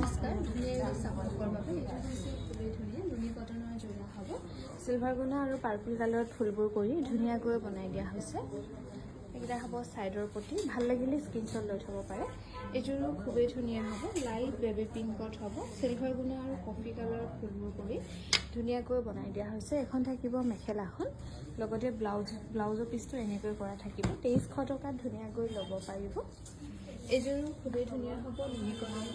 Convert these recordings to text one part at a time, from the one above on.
নমস্কাৰ ধুনীয়া চাপকৰ বাবে এইটো হৈছে খুবেই ধুনীয়া নুনি কটনৰ যোৰা হ'ব চিলভাৰ গুণা আৰু পাৰ্পল কালাৰত ফুলবোৰ কৰি ধুনীয়াকৈ বনাই দিয়া হৈছে এইকেইটা হ'ব সাইডৰ প্ৰতি ভাল লাগিলে স্ক্ৰীনশ্বট লৈ থ'ব পাৰে এইযোৰো খুবেই ধুনীয়া হ'ব লাইট বেবি পিংকত হ'ব চিলভাৰ গুণা আৰু কফি কালাৰত ফুলবোৰ কৰি ধুনীয়াকৈ বনাই দিয়া হৈছে এখন থাকিব মেখেলাখন লগতে ব্লাউজৰ পিচটো এনেকৈ কৰা থাকিব 2300 টকাত ধুনীয়াকৈ ল'ব পাৰিব এইযোৰো খুবেই ধুনীয়া হ'ব নুনি কটন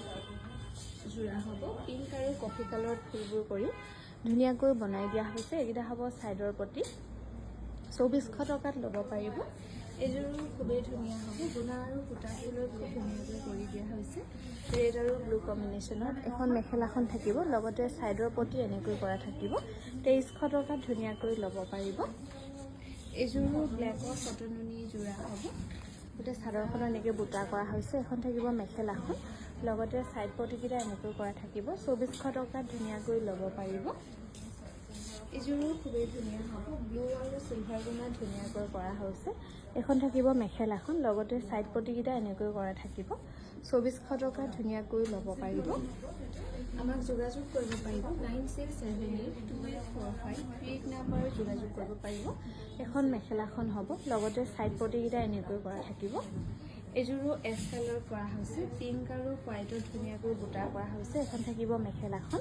যোৰা হ'ব পিংক আৰু কফি কালাৰত ফুলবোৰ কৰি ধুনীয়াকৈ বনাই দিয়া হৈছে এইকেইটা হ'ব সাইডৰ প্ৰতি 2400 টকাত ল'ব পাৰিব এইযোৰো খুবেই ধুনীয়া হ'ব গুণা আৰু সূতা ফুলৰ খুব ধুনীয়াকৈ কৰি দিয়া হৈছে ৰেড আৰু ব্লু কম্বিনেশ্যনত এখন মেখেলাখন থাকিব লগতে সাইডৰ প্ৰতি এনেকৈ কৰা থাকিব 2300 টকাত ধুনীয়াকৈ ল'ব পাৰিব এইযোৰো ব্লেকৰ কটন নুনি যোৰা হ'ব গোটেই চাদৰখন এনেকৈ বুটা কৰা হৈছে এখন থাকিব মেখেলাখন লগতে সাইড পটিকেইটা এনেকৈ কৰা থাকিব 2400 টকাত ধুনীয়াকৈ ল'ব পাৰিব এইযোৰো খুবেই ধুনীয়া হ'ব ব্লু আৰু চিলভাৰ গুণাত ধুনীয়াকৈ কৰা হৈছে এখন থাকিব মেখেলাখন লগতে সাইড পটিকেইটা এনেকৈ কৰা থাকিব 2400 টকাত ধুনীয়াকৈ ল'ব পাৰিব আমাক যোগাযোগ কৰিব পাৰিব 9678284538 নম্বৰ যোগাযোগ কৰিব পাৰিব এখন মেখেলাখন হ'ব লগতে সাইড পটিকেইটা এনেকৈ কৰা থাকিব এইযোৰো এছ কালাৰত কৰা হৈছে পিংক আৰু হোৱাইটত ধুনীয়াকৈ বুটা কৰা হৈছে এখন থাকিব মেখেলাখন